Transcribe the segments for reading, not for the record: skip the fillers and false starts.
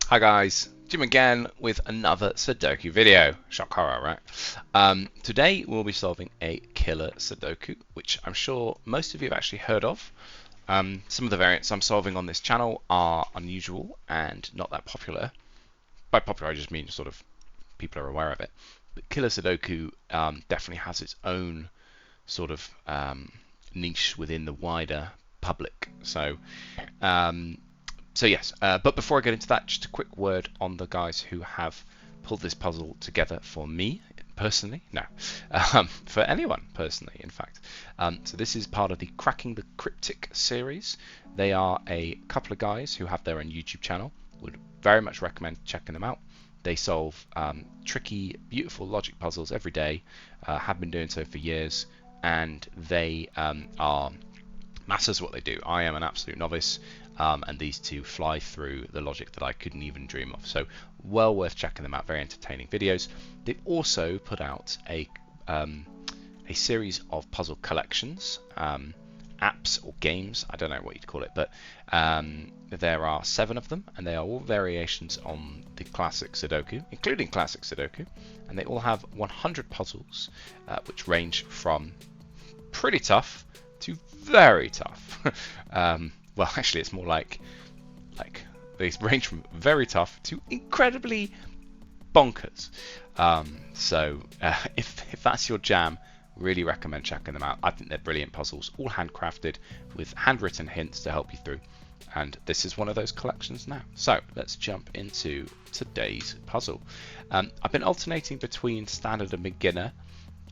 Hi guys, Jim again with another Sudoku video. Shock horror, right? Today we'll be solving a killer Sudoku, which I'm sure most of you have actually heard of. Some of the variants I'm solving on this channel are unusual and not that popular. By popular I just mean sort of people are aware of it. But killer Sudoku definitely has its own sort of niche within the wider public. So yes, but before I get into that, just a quick word on the guys who have pulled this puzzle together for me personally. No, for anyone personally, in fact. So this is part of the Cracking the Cryptic series. They are a couple of guys who have their own YouTube channel. Would very much recommend checking them out. They solve tricky, beautiful logic puzzles every day, have been doing so for years, and they are masters of what they do. I am an absolute novice, and these two fly through the logic that I couldn't even dream of. So well worth checking them out. Very entertaining videos. They've also put out a series of puzzle collections, apps or games. I don't know what you'd call it, but there are 7 of them, and they are all variations on the classic Sudoku, including classic Sudoku, and they all have 100 puzzles, which range from pretty tough to very tough. Well, actually, it's more like they range from very tough to incredibly bonkers. If that's your jam, really recommend checking them out. I think they're brilliant puzzles, all handcrafted with handwritten hints to help you through. And this is one of those collections now. So let's jump into today's puzzle. I've been alternating between standard and beginner.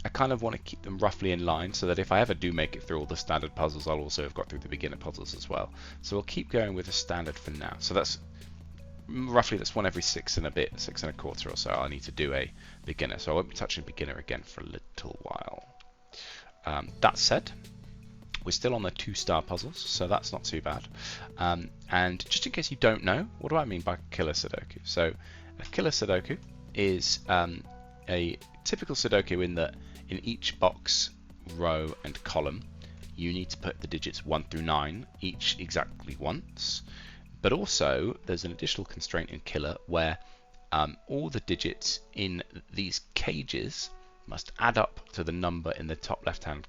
I kind of want to keep them roughly in line so that if I ever do make it through all the standard puzzles, I'll also have got through the beginner puzzles as well. So we'll keep going with the standard for now. So that's roughly one every 6 and a bit, 6 and a quarter or so. I need to do a beginner, so I won't be touching beginner again for a little while. That said, we're still on the 2-star puzzles, so that's not too bad. And just in case you don't know, what do I mean by killer Sudoku? So a killer Sudoku is a typical Sudoku in that in each box, row and column you need to put the digits 1 through 9 each exactly once, but also there's an additional constraint in killer where all the digits in these cages must add up to the number in the top left hand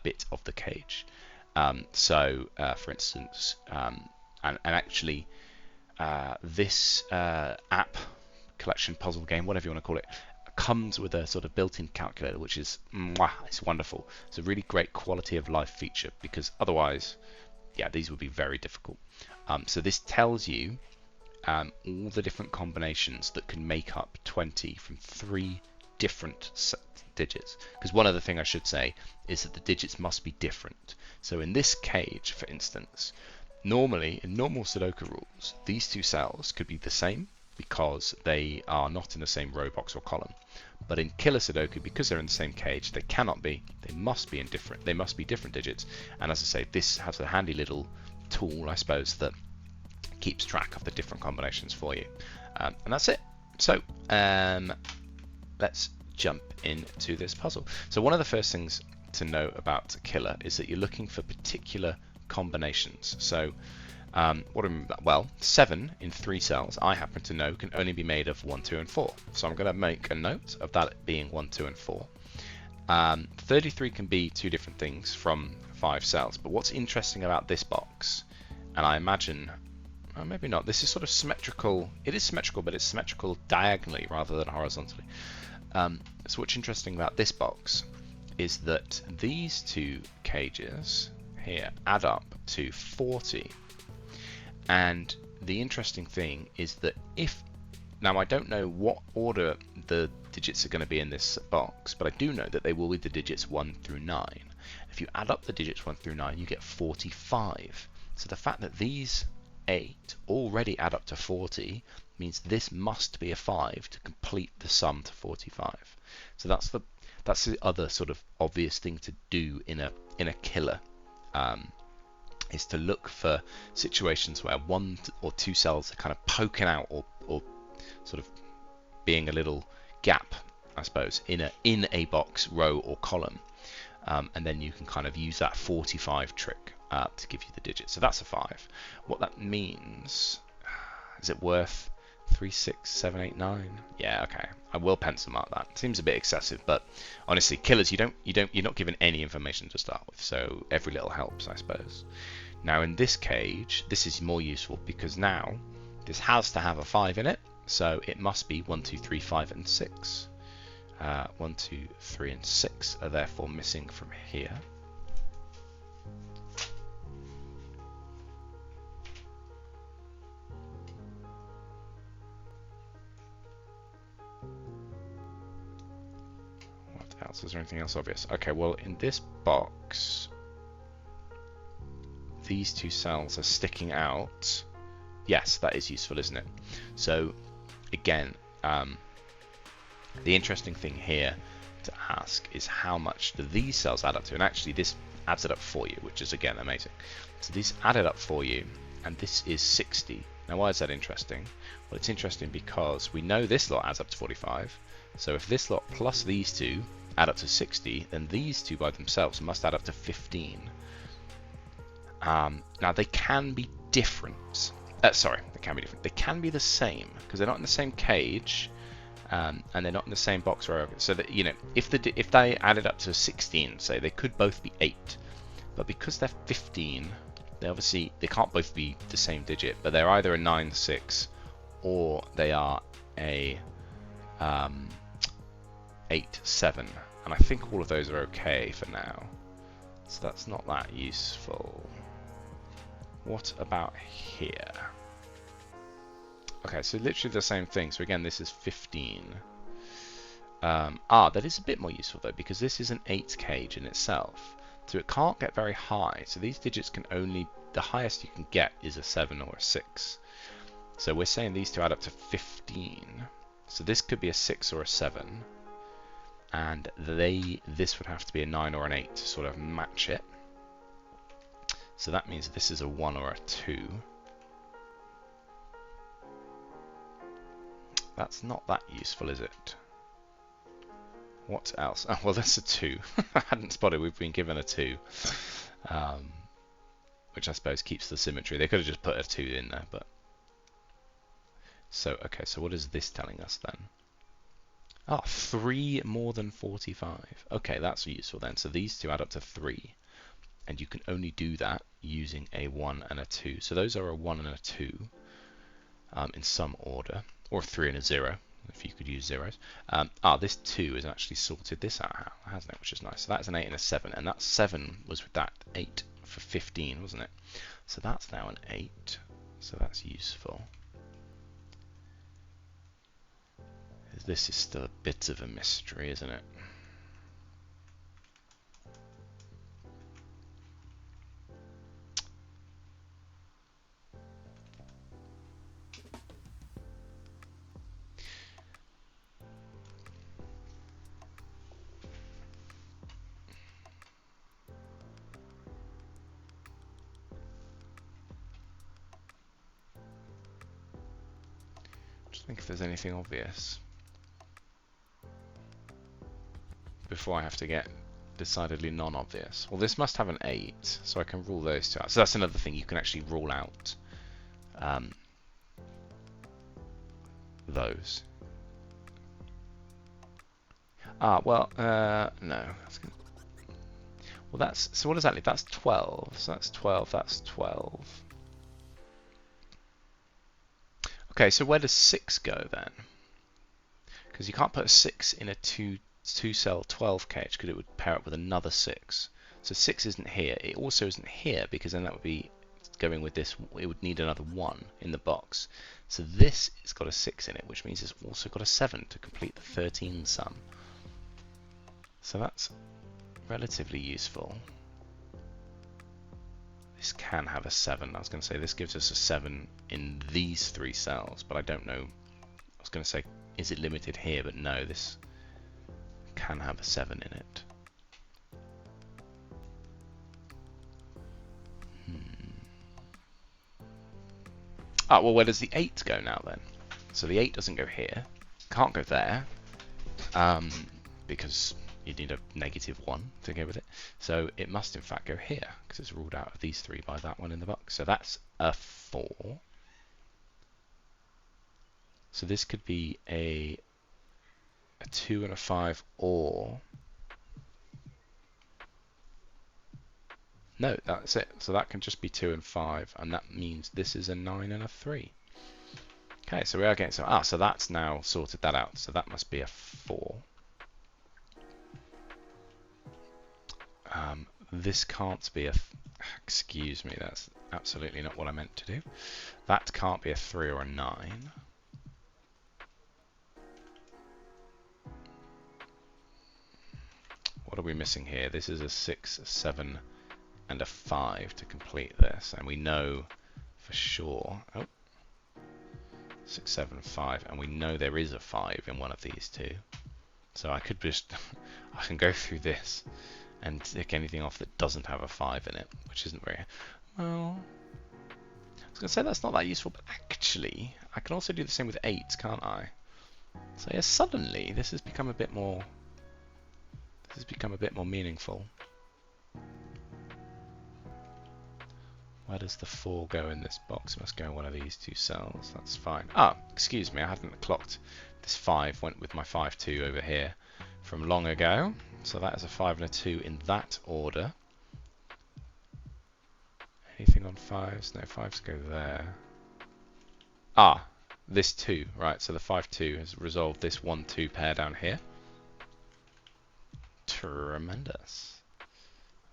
bit of the cage. For instance, and actually this app collection puzzle game, whatever you want to call it, comes with a sort of built-in calculator, which is it's wonderful. It's a really great quality of life feature, because otherwise, yeah, these would be very difficult. So this tells you all the different combinations that can make up 20 from 3 different digits. Because one other thing I should say is that the digits must be different. So in this cage, for instance, normally in normal Sudoku rules, these 2 cells could be the same because they are not in the same row, box or column. But in killer Sudoku, because they're in the same cage, they cannot be. They must be different digits. And as I say, this has a handy little tool, I suppose, that keeps track of the different combinations for you. And that's it. So let's jump into this puzzle. So one of the first things to know about killer is that you're looking for particular combinations. So what do I mean by that? Well, 7 in 3 cells, I happen to know, can only be made of 1, 2, and 4. So I'm going to make a note of that being 1, 2, and 4. 33 can be 2 different things from 5 cells. But what's interesting about this box, and I imagine, well, maybe not, this is sort of symmetrical. It is symmetrical, but it's symmetrical diagonally rather than horizontally. So what's interesting about this box is that these 2 cages here add up to 40. And the interesting thing is that now I don't know what order the digits are going to be in this box, but I do know that they will be the digits 1 through 9. If you add up the digits 1 through 9, you get 45. So the fact that these 8 already add up to 40 means this must be a 5 to complete the sum to 45. So that's the other sort of obvious thing to do in a killer. Is to look for situations where 1 or 2 cells are kind of poking out or sort of being a little gap, I suppose, in a box, row or column, and then you can kind of use that 45 trick to give you the digit. So that's a 5. What that means, is it worth 3, 6, 7, 8, 9? Yeah, okay. I will pencil mark that. Seems a bit excessive, but honestly, killers, you're not given any information to start with, so every little helps, I suppose. Now in this cage, this is more useful because now this has to have a 5 in it, so it must be 1, 2, 3, 5, and 6. 1, 2, 3, and 6 are therefore missing from here. What else? Is there anything else obvious? Okay, well in this box, these 2 cells are sticking out. Yes, that is useful, isn't it? So again, the interesting thing here to ask is how much do these cells add up to? And actually this adds it up for you, which is again amazing. So these added up for you, and this is 60. Now why is that interesting? Well, it's interesting because we know this lot adds up to 45. So if this lot plus these 2 add up to 60, then these 2 by themselves must add up to 15. Now they can be different. Sorry, they can be different. They can be the same because they're not in the same cage, and they're not in the same box row. So that, you know, if they added up to 16, say, they could both be 8, but because they're 15, they can't both be the same digit. But they're either a 9, 6, or they are a 8, 7, and I think all of those are okay for now. So that's not that useful. What about here? Okay, so literally the same thing. So again, this is 15. That is a bit more useful though, because this is an 8 cage in itself. So it can't get very high. So these digits can only, the highest you can get is a 7 or a 6. So we're saying these 2 add up to 15. So this could be a 6 or a 7. And this would have to be a 9 or an 8 to sort of match it. So that means this is a 1 or a 2. That's not that useful, is it? What else? Oh, well, that's a 2. I hadn't spotted we've been given a 2. Which I suppose keeps the symmetry. They could have just put a 2 in there, but... So, okay, so what is this telling us then? Oh, 3 more than 45. Okay, that's useful then. So these 2 add up to 3. And you can only do that using a 1 and a 2. So those are a 1 and a 2 in some order, or a 3 and a 0 if you could use zeros. This 2 has actually sorted this out, hasn't it? Which is nice. So that's an 8 and a 7, and that 7 was with that 8 for 15, wasn't it? So that's now an 8. So that's useful. This is still a bit of a mystery, isn't it? Just think if there's anything obvious before I have to get decidedly non-obvious. Well, this must have an 8, so I can rule those 2 out. So that's another thing, you can actually rule out those. No. Well, that's, so what does that leave? That's 12. So that's 12, that's 12. Okay, so where does 6 go then? Because you can't put a 6 in a 2-cell 12 cage because it would pair up with another 6. So 6 isn't here. It also isn't here because then that would be going with this. It would need another 1 in the box. So this has got a 6 in it, which means it's also got a 7 to complete the 13 sum. So that's relatively useful. This can have a 7. I was going to say this gives us a 7 in these 3 cells, but I don't know. I was going to say, is it limited here? But no, this can have a 7 in it. Well, where does the 8 go now then? So the 8 doesn't go here, can't go there, because You need a -1 to go with it. So it must in fact go here, because it's ruled out of these 3 by that one in the box. So that's a 4. So this could be a 2 and a 5, or... No, that's it. So that can just be 2 and 5, and that means this is a 9 and a 3. Okay, so we are getting so that's now sorted that out. So that must be a 4. This can't be a... Excuse me, that's absolutely not what I meant to do. That can't be a 3 or a 9. What are we missing here? This is a 6, 7, and a 5 to complete this. And we know for sure... Oh, 6, 7, 5. And we know there is a 5 in one of these two. So I could just... I can go through this and tick anything off that doesn't have a 5 in it, which isn't very... Well, I was going to say that's not that useful, but actually, I can also do the same with 8s, can't I? So yeah, suddenly, this has become a bit more... This has become a bit more meaningful. Where does the 4 go in this box? It must go in one of these 2 cells. That's fine. Ah, excuse me, I hadn't clocked. This 5 went with my 5-2 over here from long ago. So that is a 5 and a 2 in that order. Anything on 5s? No, 5s go there. Ah, this 2. Right, so the 5-2 has resolved this 1-2 pair down here. Tremendous.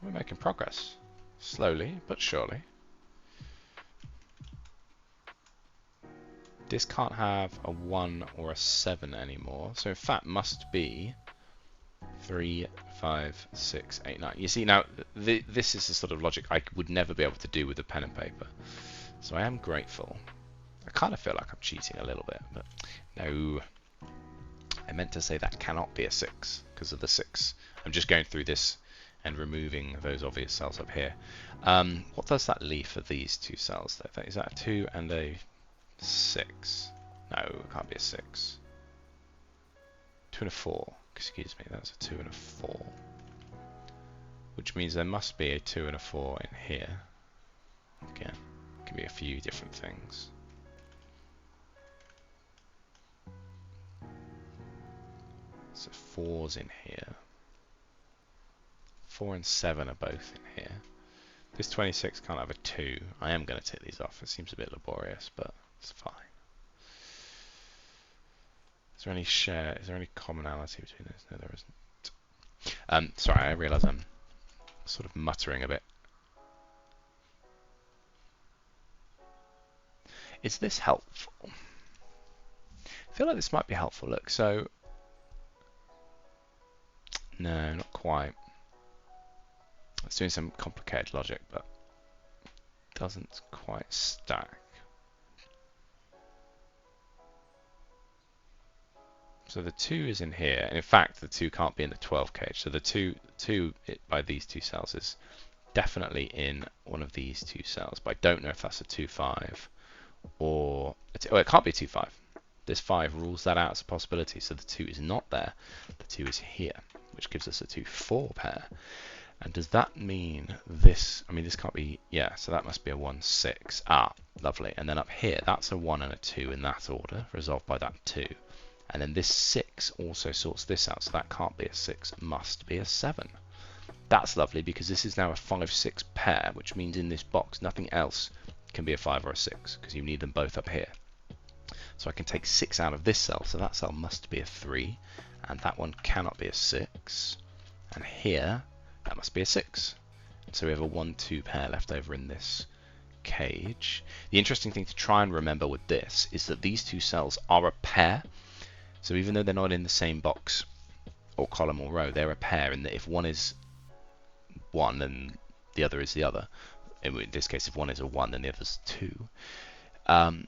We're making progress. Slowly, but surely. This can't have a 1 or a 7 anymore. So in fact must be 3, 5, 6, 8, 9. You see, now this is the sort of logic I would never be able to do with a pen and paper. So I am grateful. I kind of feel like I'm cheating a little bit, but no. I meant to say that cannot be a 6 because of the 6. I'm just going through this and removing those obvious cells up here. What does that leave for these 2 cells though? Is that a 2 and a 6? No, it can't be a 6. 2 and a 4. Excuse me, that's a 2 and a 4. Which means there must be a 2 and a 4 in here. Again, it can be a few different things. So 4's in here. 4 and 7 are both in here. This 26 can't have a 2. I am going to take these off. It seems a bit laborious, but it's fine. Is there any share? Is there any commonality between those? No, there isn't. Sorry, I realise I'm sort of muttering a bit. Is this helpful? I feel like this might be helpful. Look, so no, not quite. It's doing some complicated logic, but doesn't quite stack. So the 2 is in here, and in fact the 2 can't be in the 12 cage. So the 2 by these 2 cells is definitely in one of these 2 cells, but I don't know if that's a 2-5 or it can't be 2-5. This 5 rules that out as a possibility, so the 2 is not there. The 2 is here, which gives us a 2-4 pair. And does that mean this? I mean, this can't be. Yeah, so that must be a 1-6. Ah, lovely. And then up here, that's a 1 and a 2 in that order, resolved by that 2. And then this 6 also sorts this out, so that can't be a 6, must be a 7. That's lovely because this is now a 5-6 pair, which means in this box nothing else can be a 5 or a 6 because you need them both up here. So I can take 6 out of this cell, so that cell must be a 3, and that one cannot be a 6. And here, that must be a 6. So we have a 1-2 pair left over in this cage. The interesting thing to try and remember with this is that these 2 cells are a pair. So even though they're not in the same box or column or row, they're a pair in that if one is 1 and the other is the other, in this case if one is a 1 then the other's 2. And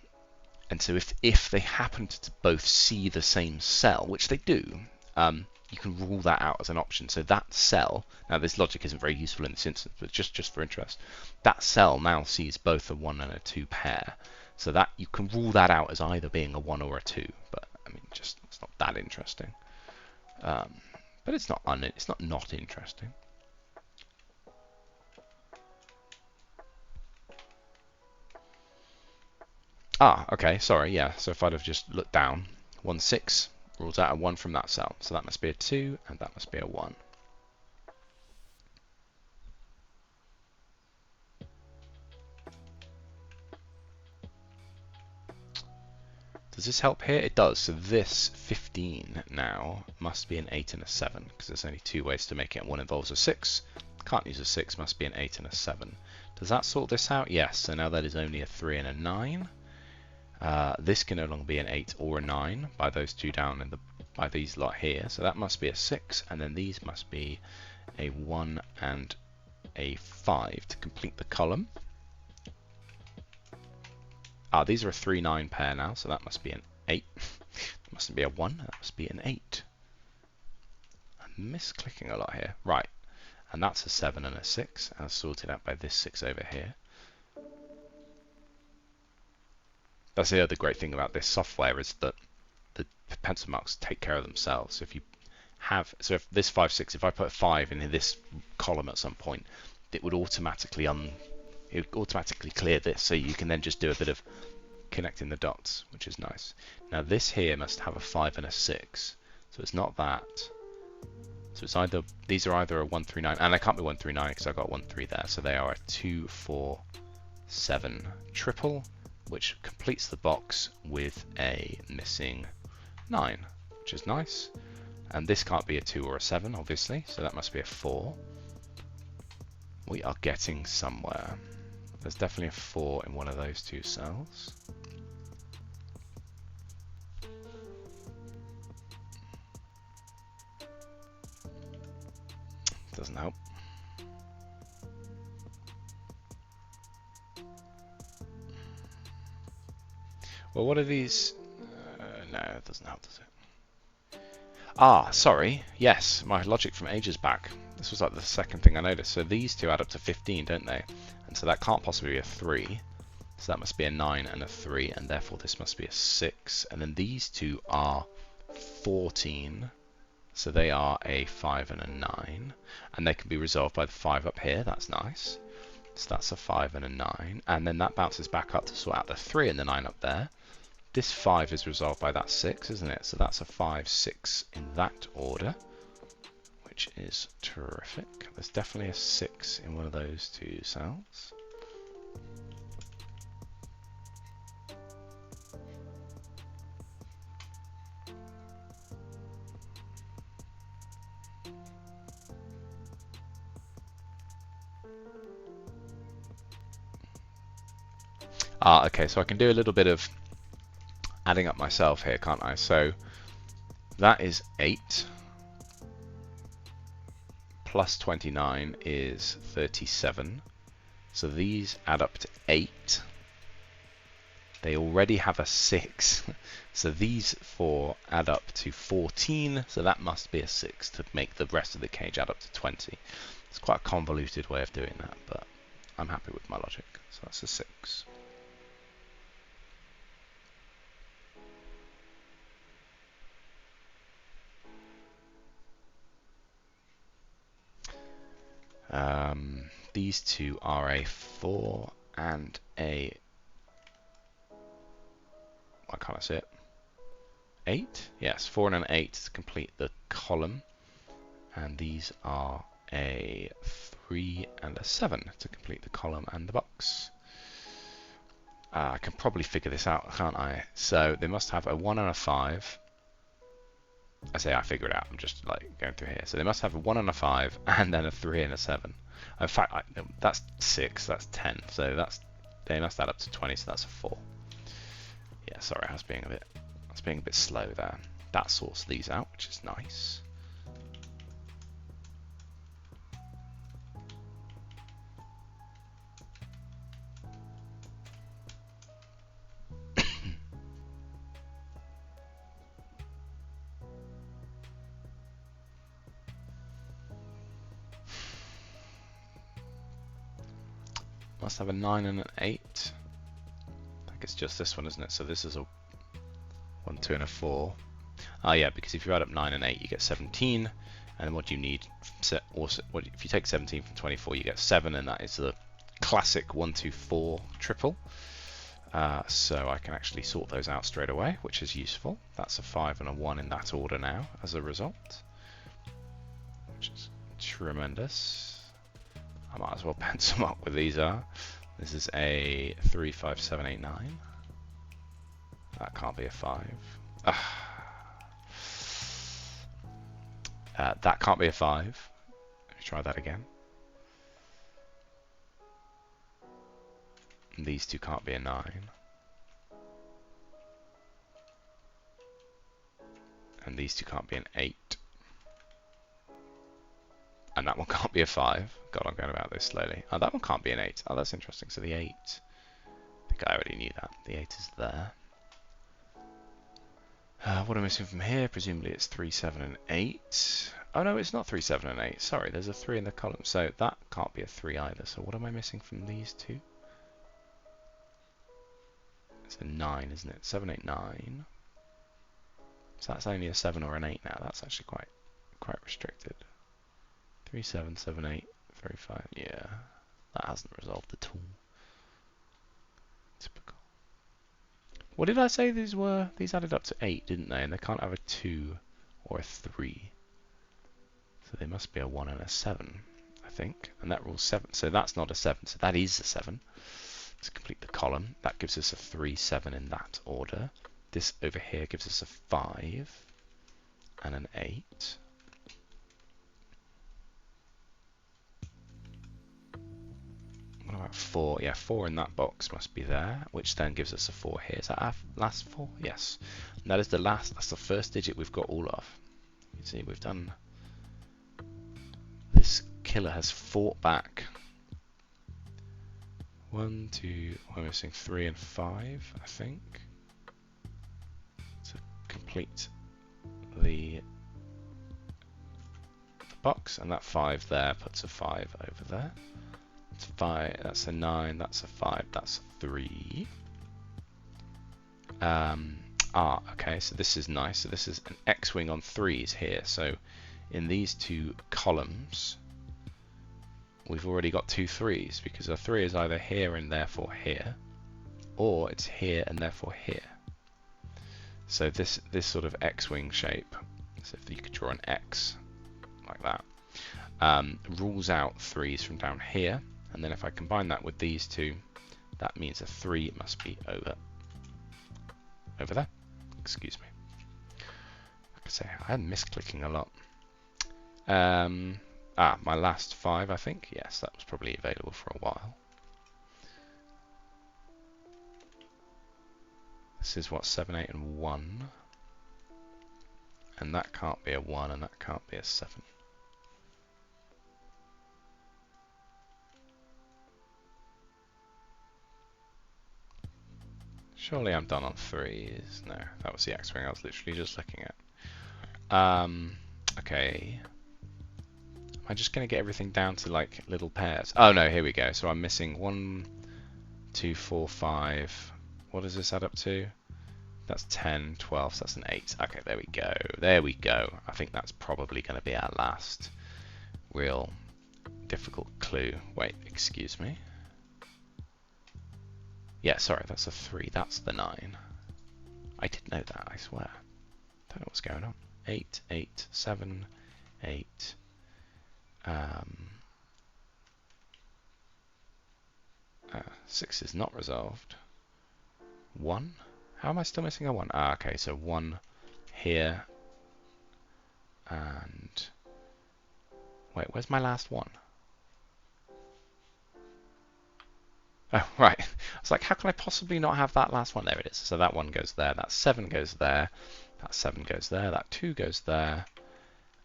so if they happen to both see the same cell, which they do, you can rule that out as an option. So that cell, now this logic isn't very useful in this instance, but just for interest, that cell now sees both a 1 and a 2 pair. So that you can rule that out as either being a 1 or a 2, but I mean, just it's not that interesting. but it's not interesting. Ah, okay, sorry, yeah. So if I'd have just looked down, 1, 6 rules out a 1 from that cell. So that must be a 2, and that must be a 1. Does this help here? It does. So this 15 now must be an 8 and a 7, because there's only 2 ways to make it. One involves a 6. Can't use a 6, must be an 8 and a 7. Does that sort this out? Yes. So now that is only a 3 and a 9. This can no longer be an 8 or a 9 by those two down in by these lot here. So that must be a 6, and then these must be a 1 and a 5 to complete the column. Ah, these are a 3-9 pair now, so that must be an 8. That mustn't be a 1, that must be an 8. I'm misclicking a lot here. Right, and that's a 7 and a 6, and sorted out by this 6 over here. That's the other great thing about this software, is that the pencil marks take care of themselves. So if you have, so if this 5, 6, if I put a 5 in this column at some point, it would automatically clear this, so you can then just do a bit of connecting the dots, which is nice. Now this here must have a 5 and a 6, so it's not that. So it's either, these are either a 1, 3, 9, and I can't be 1, 3, 9 because I got 1, 3 there, so they are a 2, 4, 7 triple, which completes the box with a missing 9, which is nice. And this can't be a 2 or a 7, obviously, so that must be a 4. We are getting somewhere. There's definitely a 4 in one of those two cells. Doesn't help. Well, what are these? No, it doesn't help, does it? Ah, sorry. Yes, my logic from ages back. This was like the second thing I noticed. So these two add up to 15, don't they? And so that can't possibly be a 3. So that must be a 9 and a 3, and therefore this must be a 6. And then these two are 14. So they are a 5 and a 9. And they can be resolved by the 5 up here. That's nice. So that's a 5 and a 9. And then that bounces back up to sort out the 3 and the 9 up there. This 5 is resolved by that 6, isn't it? So that's a 5, 6 in that order, which is terrific. There's definitely a 6 in one of those two cells. Ah, okay, so I can do a little bit of adding up myself here, can't I? So that is 8 plus 29 is 37. So these add up to 8. They already have a 6. So these 4 add up to 14. So that must be a 6 to make the rest of the cage add up to 20. It's quite a convoluted way of doing that, but I'm happy with my logic. So that's a 6. These two are a 4 and a, why can't I see it? 8? Yes, 4 and an 8 to complete the column. And these are a 3 and a 7 to complete the column and the box. I can probably figure this out, can't I? So they must have a 1 and a 5. I say I figure it out, I'm just like going through here. So they must have a 1 and a 5 and then a 3 and a 7. In fact, that's 6, that's 10. So they must add up to 20, so that's a 4. Yeah, sorry, I was being a bit slow there. That sorts these out, which is nice. Must have a 9 and an 8. I think it's just this one, isn't it? So this is a 1, 2, and a 4. Ah, yeah, because if you add up 9 and 8, you get 17, And then what do you need? Also, if you take 17 from 24, you get 7, and that is the classic 1, 2, 4 triple. So I can actually sort those out straight away, which is useful. That's a 5 and a 1 in that order now as a result, which is tremendous. I might as well pencil them up where these are. This is a 3, 5, 7, 8, 9. That can't be a 5. That can't be a 5. Let me try that again. And these two can't be a 9. And these two can't be an 8. And that one can't be a 5. God, I'm going about this slowly. Oh, that one can't be an 8. Oh, that's interesting. So the 8, I think I already knew that. The 8 is there. What am I missing from here? Presumably it's 3, 7, and 8. Oh no, it's not 3, 7, and 8. Sorry, there's a 3 in the column. So that can't be a 3 either. So what am I missing from these two? It's a 9, isn't it? 7, 8, 9. So that's only a 7 or an 8 now. That's actually quite restricted. 3, 7, 7, 8, 3, 5. Yeah, that hasn't resolved at all. Typical. What did I say these were? These added up to 8, didn't they? And they can't have a 2 or a 3. So they must be a 1 and a 7, I think. And that rules 7. So that's not a 7. So that is a 7. To complete the column, that gives us a 3, 7 in that order. This over here gives us a 5 and an 8. What about 4? Yeah, 4 in that box must be there, which then gives us a 4 here. Is that our last 4? Yes. And that is the last, that's the first digit we've got all of. You can see we've done, this killer has fought back. 1, 2, we're missing 3 and 5, I think, to complete the box, and that 5 there puts a 5 over there. It's 5, that's a 9, that's a 5, that's a 3. Okay, so this is nice. So this is an X-wing on 3s here. So in these two columns, we've already got 2 3s, because a 3 is either here and therefore here, or it's here and therefore here. So this sort of X-wing shape, so if you could draw an X like that, rules out 3s from down here, and then if I combine that with these two, that means a 3 must be over there. Excuse me. Like I say, I'm misclicking a lot. My last 5, I think. Yes, that was probably available for a while. This is what, 7, 8, and 1. And that can't be a 1, and that can't be a 7. Surely I'm done on 3s. No, that was the X-wing I was literally just looking at. Okay. Am I just going to get everything down to like little pairs? Oh no, here we go. So I'm missing 1, 2, 4, 5. What does this add up to? That's 10, 12, so that's an 8. Okay, there we go. There we go. I think that's probably going to be our last real difficult clue. Wait, excuse me. Yeah, sorry, that's a 3. That's the 9. I did know that, I swear. Don't know what's going on. 8, 8, 7, 8. 6 is not resolved. 1? How am I still missing a 1? Ah, okay, so 1 here. And... wait, where's my last 1? Oh, right. I was like, how can I possibly not have that last one? There it is. So that 1 goes there, that 7 goes there, that 7 goes there, that 2 goes there,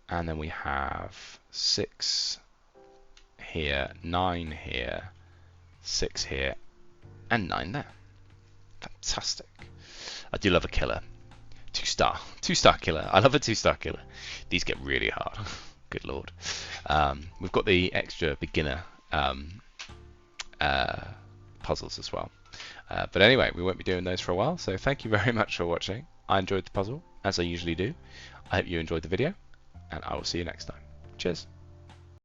and then we have 6 here, 9 here, 6 here, and 9 there. Fantastic. I do love a killer. 2-star killer. I love a 2-star killer. These get really hard. Good lord. We've got the extra beginner puzzles as well. But anyway, we won't be doing those for a while, so thank you very much for watching. I enjoyed the puzzle, as I usually do. I hope you enjoyed the video, and I will see you next time. Cheers.